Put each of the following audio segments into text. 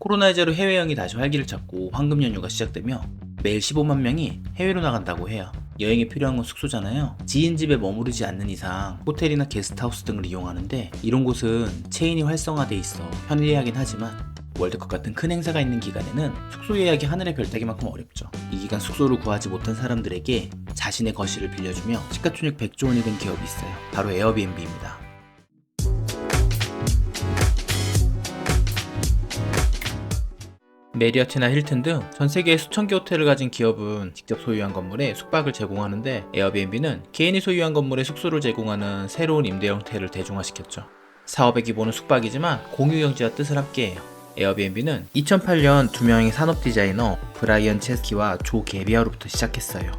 코로나 해제로 해외여행이 다시 활기를 찾고 황금 연휴가 시작되며 매일 15만 명이 해외로 나간다고 해요. 여행에 필요한 건 숙소잖아요. 지인 집에 머무르지 않는 이상 호텔이나 게스트하우스 등을 이용하는데, 이런 곳은 체인이 활성화돼 있어 편리하긴 하지만 월드컵 같은 큰 행사가 있는 기간에는 숙소 예약이 하늘의 별 따기만큼 어렵죠. 이 기간 숙소를 구하지 못한 사람들에게 자신의 거실을 빌려주며 시가총액 100조 원이 된 기업이 있어요. 바로 에어비앤비입니다. 메리어트나 힐튼 등 전 세계의 수천 개 호텔을 가진 기업은 직접 소유한 건물에 숙박을 제공하는데, 에어비앤비는 개인이 소유한 건물에 숙소를 제공하는 새로운 임대 형태를 대중화시켰죠. 사업의 기본은 숙박이지만 공유 경제와 뜻을 함께해요. 에어비앤비는 2008년 두 명의 산업 디자이너 브라이언 체스키와 조 게비아로부터 시작했어요.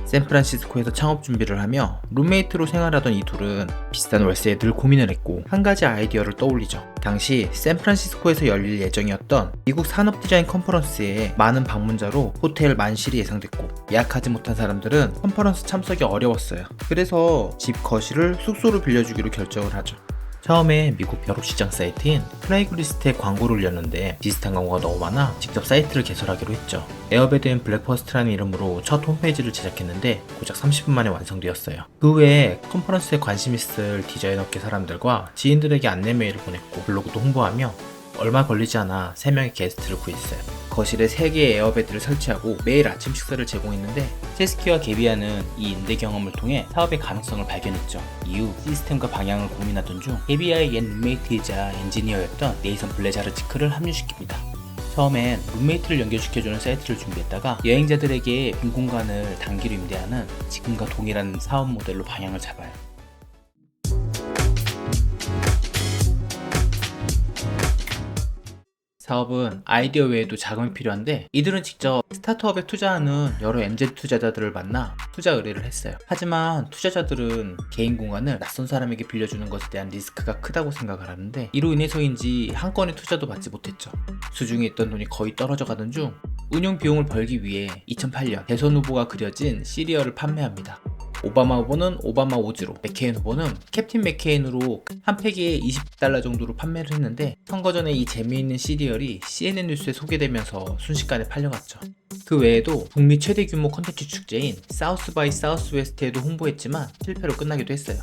샌프란시스코에서 창업 준비를 하며 룸메이트로 생활하던 이 둘은 비싼 월세에 늘 고민을 했고, 한 가지 아이디어를 떠올리죠. 당시 샌프란시스코에서 열릴 예정이었던 미국 산업 디자인 컨퍼런스에 많은 방문자로 호텔 만실이 예상됐고, 예약하지 못한 사람들은 컨퍼런스 참석이 어려웠어요. 그래서 집 거실을 숙소로 빌려주기로 결정을 하죠. 처음에 미국 벼룩시장 사이트인 크레이그리스트에 광고를 올렸는데 비슷한 광고가 너무 많아 직접 사이트를 개설하기로 했죠. 에어베드 앤 블랙퍼스트라는 이름으로 첫 홈페이지를 제작했는데 고작 30분 만에 완성되었어요. 그 외에 컨퍼런스에 관심 있을 디자인 업계 사람들과 지인들에게 안내 메일을 보냈고, 블로그도 홍보하며 얼마 걸리지 않아 3명의 게스트를 구했어요. 거실에 3개의 에어베드를 설치하고 매일 아침 식사를 제공했는데, 체스키와 게비아는 이 임대 경험을 통해 사업의 가능성을 발견했죠. 이후 시스템과 방향을 고민하던 중 게비아의 옛 룸메이트이자 엔지니어였던 네이선 블레자르치크를 합류시킵니다. 처음엔 룸메이트를 연결시켜주는 사이트를 준비했다가 여행자들에게 빈 공간을 단기로 임대하는 지금과 동일한 사업 모델로 방향을 잡아요. 사업은 아이디어 외에도 자금이 필요한데, 이들은 직접 스타트업에 투자하는 여러 엔젤 투자자들을 만나 투자 의뢰를 했어요. 하지만 투자자들은 개인 공간을 낯선 사람에게 빌려주는 것에 대한 리스크가 크다고 생각을 하는데, 이로 인해서인지 한 건의 투자도 받지 못했죠. 수중에 있던 돈이 거의 떨어져 가던 중 운용 비용을 벌기 위해 2008년 대선 후보가 그려진 시리얼을 판매합니다. 오바마 후보는 오바마 오즈로, 맥케인 후보는 캡틴 맥케인으로 한 팩에 $20 정도로 판매를 했는데, 선거 전에 이 재미있는 시리얼이 CNN 뉴스에 소개되면서 순식간에 팔려갔죠. 그 외에도 북미 최대 규모 콘텐츠 축제인 사우스 바이 사우스 웨스트에도 홍보했지만 실패로 끝나기도 했어요.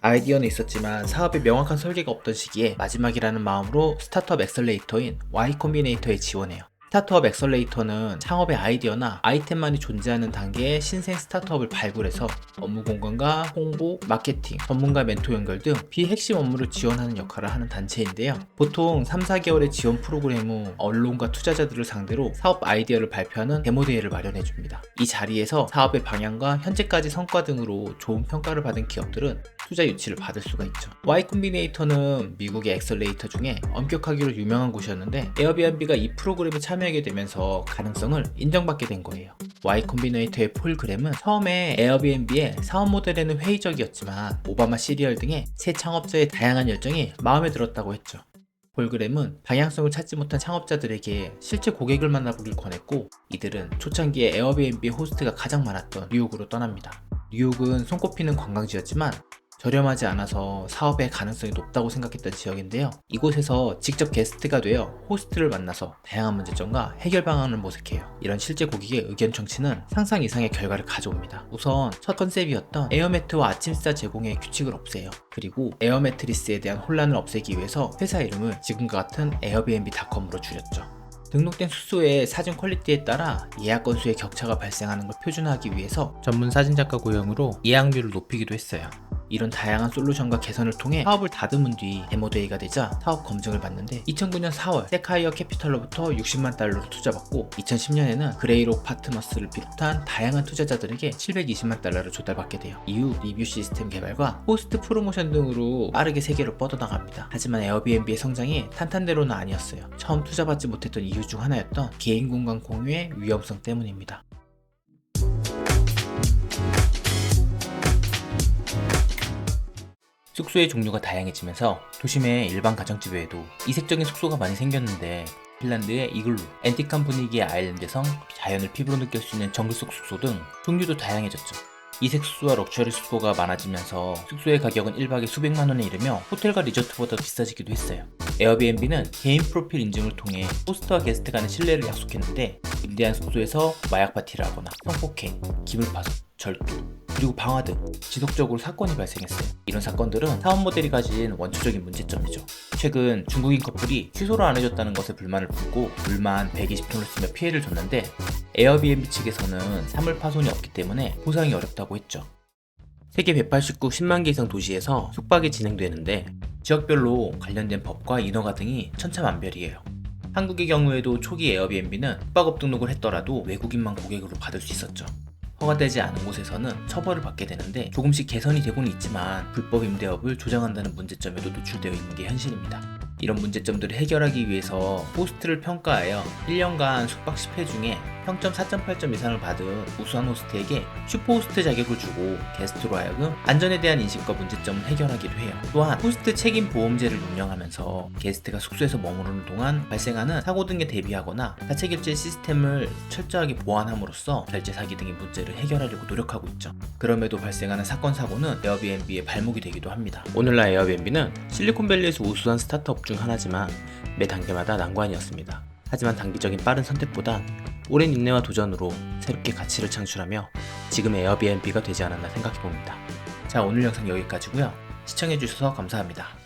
아이디어는 있었지만 사업에 명확한 설계가 없던 시기에 마지막이라는 마음으로 스타트업 엑셀레이터인 Y 콤비네이터에 지원해요. 스타트업 엑셀레이터는 창업의 아이디어나 아이템만이 존재하는 단계의 신생 스타트업을 발굴해서 업무 공간과 홍보, 마케팅, 전문가 멘토 연결 등 비핵심 업무를 지원하는 역할을 하는 단체인데요. 보통 3, 4개월의 지원 프로그램 후 언론과 투자자들을 상대로 사업 아이디어를 발표하는 데모 대회를 마련해줍니다. 이 자리에서 사업의 방향과 현재까지 성과 등으로 좋은 평가를 받은 기업들은 투자 유치를 받을 수가 있죠. Y 콤비네이터는 미국의 엑셀레이터 중에 엄격하기로 유명한 곳이었는데, 에어비앤비가 이 프로그램에 참여하게 되면서 가능성을 인정받게 된 거예요. Y 콤비네이터의 폴 그램은 처음에 에어비앤비의 사업 모델에는 회의적이었지만 오바마 시리얼 등의 새 창업자의 다양한 열정이 마음에 들었다고 했죠. 폴 그램은 방향성을 찾지 못한 창업자들에게 실제 고객을 만나보길 권했고, 이들은 초창기에 에어비앤비의 호스트가 가장 많았던 뉴욕으로 떠납니다. 뉴욕은 손꼽히는 관광지였지만 저렴하지 않아서 사업의 가능성이 높다고 생각했던 지역인데요. 이곳에서 직접 게스트가 되어 호스트를 만나서 다양한 문제점과 해결 방안을 모색해요. 이런 실제 고객의 의견 청취는 상상 이상의 결과를 가져옵니다. 우선 첫 컨셉이었던 에어매트와 아침식사 제공의 규칙을 없애요. 그리고 에어매트리스에 대한 혼란을 없애기 위해서 회사 이름을 지금과 같은 에어비앤비닷컴으로 줄였죠. 등록된 숙소의 사진 퀄리티에 따라 예약 건수의 격차가 발생하는 걸 표준화하기 위해서 전문 사진작가 고용으로 예약률을 높이기도 했어요. 이런 다양한 솔루션과 개선을 통해 사업을 다듬은 뒤 데모데이가 되자 사업 검증을 받는데, 2009년 4월 세카이어 캐피털로부터 $60만 투자받고 2010년에는 그레이록 파트너스를 비롯한 다양한 투자자들에게 $720만 조달받게 돼요. 이후 리뷰 시스템 개발과 호스트 프로모션 등으로 빠르게 세계로 뻗어나갑니다. 하지만 에어비앤비의 성장이 탄탄대로는 아니었어요. 처음 투자받지 못했던 이유 중 하나였던 개인 공간 공유의 위험성 때문입니다. 숙소의 종류가 다양해지면서 도심의 일반 가정집 외에도 이색적인 숙소가 많이 생겼는데, 핀란드의 이글루, 앤틱한 분위기의 아일랜드 성, 자연을 피부로 느낄 수 있는 정글 속 숙소 등 종류도 다양해졌죠. 이색 숙소와 럭셔리 숙소가 많아지면서 숙소의 가격은 1박에 수백만 원에 이르며 호텔과 리조트보다 비싸지기도 했어요. 에어비앤비는 개인 프로필 인증을 통해 호스트와 게스트 간의 신뢰를 약속했는데 임대한 숙소에서 마약 파티를 하거나 성폭행, 기물파손, 절도, 그리고 방화 등 지속적으로 사건이 발생했어요. 이런 사건들은 사업 모델이 가진 원초적인 문제점이죠. 최근 중국인 커플이 취소를 안 해줬다는 것에 불만을 품고 물만 120톤을 쓰며 피해를 줬는데 에어비앤비 측에서는 사물 파손이 없기 때문에 보상이 어렵다고 했죠. 세계 189 10만 개 이상 도시에서 숙박이 진행되는데 지역별로 관련된 법과 인허가 등이 천차만별이에요. 한국의 경우에도 초기 에어비앤비는 숙박업 등록을 했더라도 외국인만 고객으로 받을 수 있었죠. 허가되지 않은 곳에서는 처벌을 받게 되는데 조금씩 개선이 되고는 있지만 불법 임대업을 조장한다는 문제점에도 노출되어 있는 게 현실입니다. 이런 문제점들을 해결하기 위해서 호스트를 평가하여 1년간 숙박 10회 중에 평점 4.8점 이상을 받은 우수한 호스트에게 슈퍼호스트 자격을 주고 게스트로 하여금 안전에 대한 인식과 문제점을 해결하기도 해요. 또한 호스트 책임 보험제를 운영하면서 게스트가 숙소에서 머무르는 동안 발생하는 사고 등에 대비하거나 사채 결제 시스템을 철저하게 보완함으로써 결제 사기 등의 문제를 해결하려고 노력하고 있죠. 그럼에도 발생하는 사건 사고는 에어비앤비의 발목이 되기도 합니다. 오늘날 에어비앤비는 실리콘밸리에서 우수한 스타트업 중 하나지만 매 단계마다 난관이었습니다. 하지만 단기적인 빠른 선택보단 오랜 인내와 도전으로 새롭게 가치를 창출하며 지금의 에어비앤비가 되지 않았나 생각해봅니다. 자, 오늘 영상 여기까지고요. 시청해주셔서 감사합니다.